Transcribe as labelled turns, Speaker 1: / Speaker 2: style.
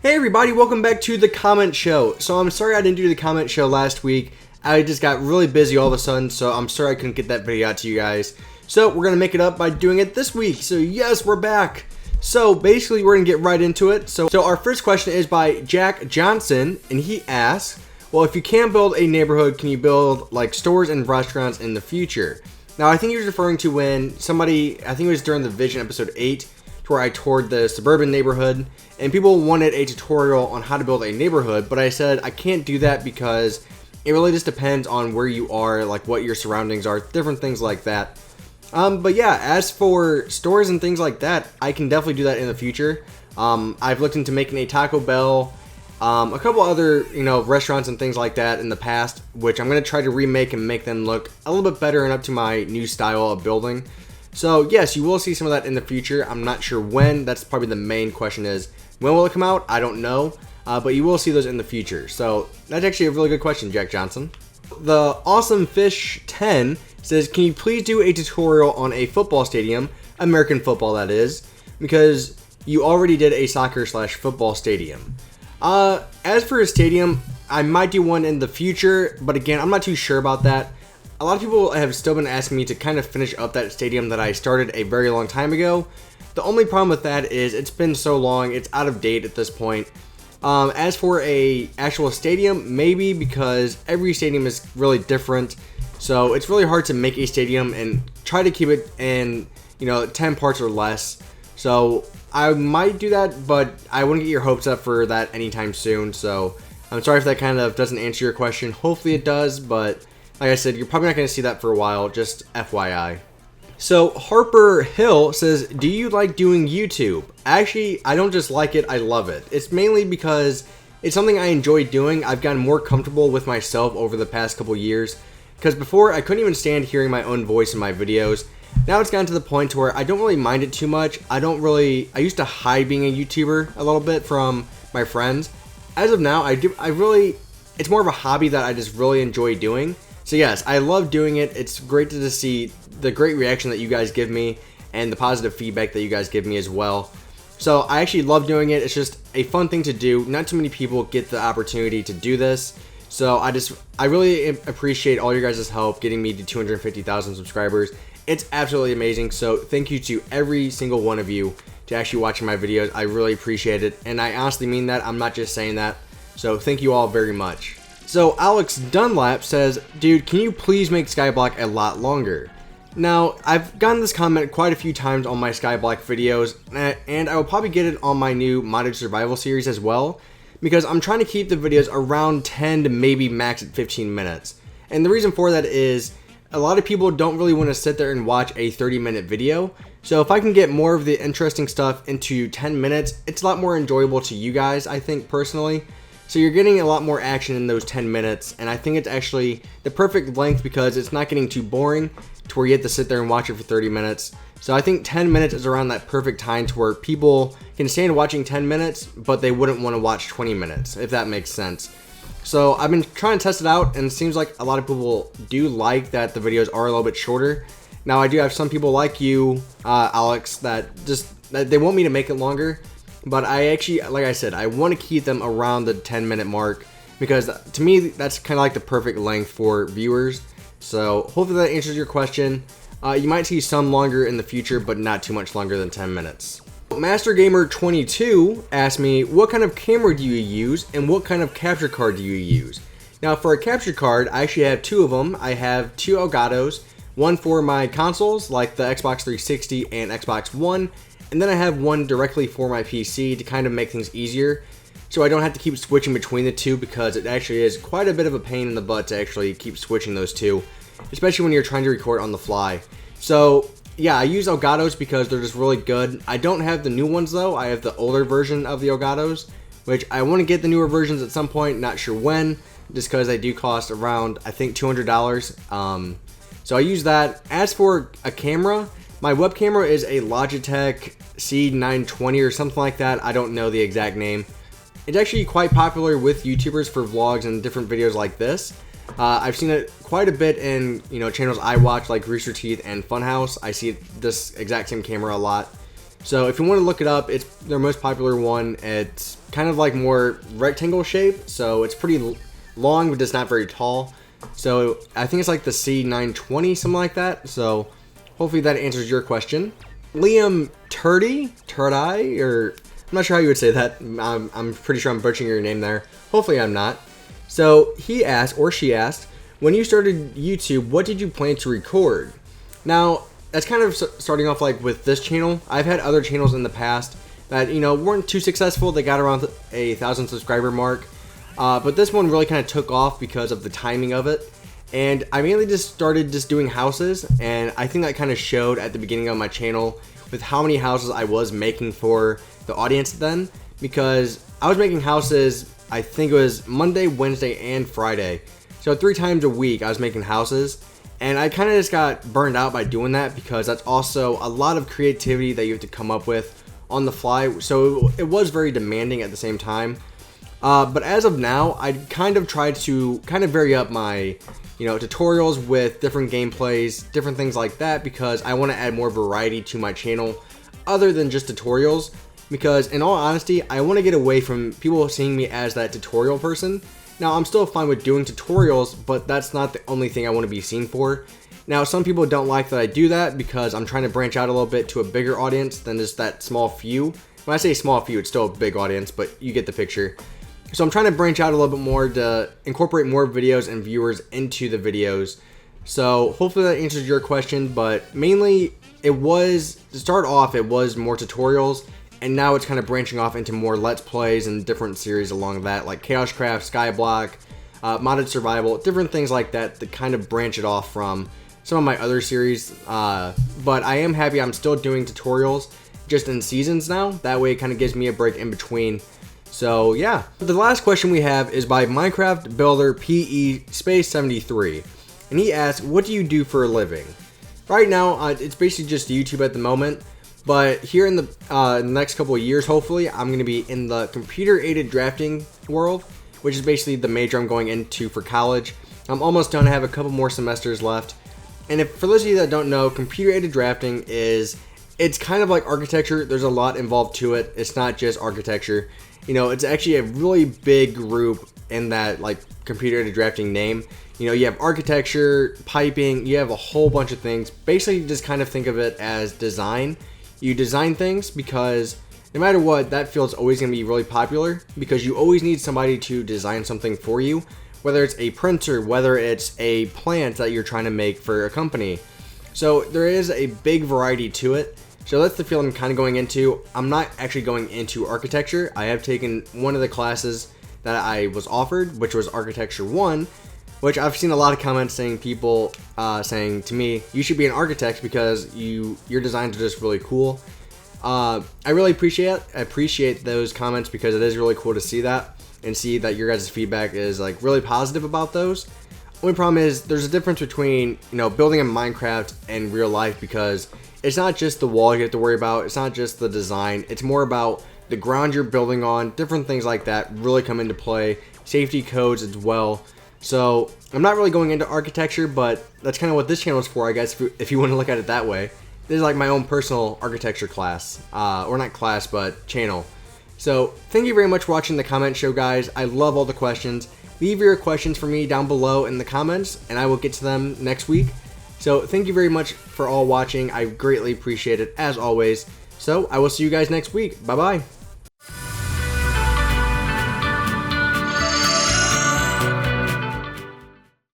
Speaker 1: Hey everybody, welcome back to the comment show. So I'm sorry I didn't do the comment show last week. I just got really busy all of a sudden, so I'm sorry I couldn't get that video out to you guys. So we're going to make it up by doing it this week. So yes, we're back. So basically we're going to get right into it. So our first question is by Jack Johnson, and he asks, well, if you can't build a neighborhood, can you build like stores and restaurants in the future? Now I think he was referring to when somebody, I think it was during the Vision episode 8, where I toured the suburban neighborhood and people wanted a tutorial on how to build a neighborhood, but I said I can't do that because it really just depends on where you are, like what your surroundings are, different things like that. But yeah, as for stores and things like that, I can definitely do that in the future. I've looked into making a Taco Bell, a couple other, restaurants and things like that in the past, which I'm going to try to remake and make them look a little bit better and up to my new style of building. So yes, you will see some of that in the future. I'm not sure when. That's probably the main question is, when will it come out? I don't know. But you will see those in the future. So that's actually a really good question, Jack Johnson. The Awesome Fish 10 says, can you please do a tutorial on a football stadium, American football that is, because you already did a soccer/football stadium. As for a stadium, I might do one in the future, but again, I'm not too sure about that. A lot of people have still been asking me to kind of finish up that stadium that I started a very long time ago. The only problem with that is it's been so long, it's out of date at this point. As for a actual stadium, maybe, because every stadium is really different. So it's really hard to make a stadium and try to keep it in, 10 parts or less. So I might do that, but I wouldn't get your hopes up for that anytime soon. So I'm sorry if that kind of doesn't answer your question. Hopefully it does, but like I said, you're probably not going to see that for a while, just FYI. So Harper Hill says, do you like doing YouTube? Actually, I don't just like it, I love it. It's mainly because it's something I enjoy doing. I've gotten more comfortable with myself over the past couple years, because before I couldn't even stand hearing my own voice in my videos. Now it's gotten to the point to where I don't really mind it too much. I used to hide being a YouTuber a little bit from my friends. As of now, it's more of a hobby that I just really enjoy doing. So yes, I love doing it. It's great to see the great reaction that you guys give me and the positive feedback that you guys give me as well. So I actually love doing it. It's just a fun thing to do. Not too many people get the opportunity to do this. So I really appreciate all your guys' help getting me to 250,000 subscribers. It's absolutely amazing. So thank you to every single one of you to actually watching my videos. I really appreciate it. And I honestly mean that. I'm not just saying that. So thank you all very much. So Alex Dunlap says, dude, can you please make Skyblock a lot longer? Now, I've gotten this comment quite a few times on my Skyblock videos, and I will probably get it on my new modded survival series as well, because I'm trying to keep the videos around 10 to maybe max at 15 minutes. And the reason for that is, a lot of people don't really want to sit there and watch a 30-minute video. So if I can get more of the interesting stuff into 10 minutes, it's a lot more enjoyable to you guys, I think, personally. So you're getting a lot more action in those 10 minutes, and I think it's actually the perfect length because it's not getting too boring to where you have to sit there and watch it for 30 minutes. So I think 10 minutes is around that perfect time to where people can stand watching 10 minutes, but they wouldn't want to watch 20 minutes, if that makes sense. So I've been trying to test it out, and it seems like a lot of people do like that the videos are a little bit shorter. Now I do have some people like you, Alex, that they want me to make it longer. But I actually, like I said, I want to keep them around the 10-minute mark because to me, that's kind of like the perfect length for viewers. So hopefully that answers your question. You might see some longer in the future, but not too much longer than 10 minutes. Master Gamer 22 asked me, what kind of camera do you use and what kind of capture card do you use? Now for a capture card, I actually have two of them. I have two Elgatos, one for my consoles like the Xbox 360 and Xbox One, and then I have one directly for my PC to kind of make things easier, so I don't have to keep switching between the two because it actually is quite a bit of a pain in the butt to actually keep switching those two, especially when you're trying to record on the fly. So yeah, I use Elgatos because they're just really good. I don't have the new ones though. I have the older version of the Elgatos, which I want to get the newer versions at some point, not sure when, just because they do cost around, I think, $200. So I use that. As for a camera, my web camera is a Logitech C920 or something like that. I don't know the exact name. It's actually quite popular with YouTubers for vlogs and different videos like this. I've seen it quite a bit in channels I watch like Rooster Teeth and Funhouse. I see this exact same camera a lot. So if you want to look it up, it's their most popular one. It's kind of like more rectangle shape, so it's pretty long, but it's not very tall. So I think it's like the C920, something like that. So hopefully that answers your question. Liam Turdy, or I'm not sure how you would say that. I'm pretty sure I'm butchering your name there. Hopefully I'm not. So he asked, or she asked, when you started YouTube, what did you plan to record? Now, that's kind of starting off like with this channel. I've had other channels in the past that, you know, weren't too successful. They got around a 1,000 subscriber mark. But this one really kind of took off because of the timing of it. And I mainly just started doing houses, and I think that kind of showed at the beginning of my channel with how many houses I was making for the audience then, because I was making houses, I think it was Monday, Wednesday, and Friday. So 3 times a week I was making houses, and I kind of just got burned out by doing that because that's also a lot of creativity that you have to come up with on the fly. So it was very demanding at the same time. But as of now, I kind of tried to vary up my, you know, tutorials with different gameplays, different things like that, because I want to add more variety to my channel other than just tutorials. Because in all honesty, I want to get away from people seeing me as that tutorial person. Now, I'm still fine with doing tutorials, but that's not the only thing I want to be seen for. Now, some people don't like that I do that because I'm trying to branch out a little bit to a bigger audience than just that small few. When I say small few, it's still a big audience, but you get the picture. So I'm trying to branch out a little bit more to incorporate more videos and viewers into the videos. So hopefully that answers your question, but mainly it was, to start off, it was more tutorials, and now it's kind of branching off into more Let's Plays and different series along that, like KaoshKraft, Skyblock, Modded Survival, different things like that that kind of branch it off from some of my other series. But I am happy I'm still doing tutorials just in seasons now. That way it kind of gives me a break in between. So yeah, the last question we have is by Minecraft Builder PE Space 73, and he asks, what do you do for a living? Right now, it's basically just YouTube at the moment, but here in the next couple of years, hopefully, I'm going to be in the computer-aided drafting world, which is basically the major I'm going into for college. I'm almost done. I have a couple more semesters left, and for those of you that don't know, computer-aided drafting it's kind of like architecture. There's a lot involved to it. It's not just architecture. You know, it's actually a really big group in that, like, computer-aided drafting name. You know, you have architecture, piping, you have a whole bunch of things. Basically, just kind of think of it as design. You design things because no matter what, that field's always going to be really popular because you always need somebody to design something for you, whether it's a printer, whether it's a plant that you're trying to make for a company. So there is a big variety to it. So that's the field I'm kind of going into. I'm not actually going into architecture. I have taken one of the classes that I was offered, which was Architecture 1, which I've seen a lot of comments saying, people saying to me, you should be an architect because your designs are just really cool. I really appreciate those comments because it is really cool to see that and see that your guys' feedback is like really positive about those. Only problem is there's a difference between, you know, building in Minecraft and real life, because it's not just the wall you have to worry about, it's not just the design, it's more about the ground you're building on, different things like that really come into play, safety codes as well. So I'm not really going into architecture, but that's kind of what this channel is for, I guess, if you want to look at it that way. This is like my own personal architecture class, or not class, but channel. So thank you very much for watching the comment show, guys. I love all the questions. Leave your questions for me down below in the comments, and I will get to them next week. So thank you very much for all watching. I greatly appreciate it, as always. So I will see you guys next week. Bye-bye.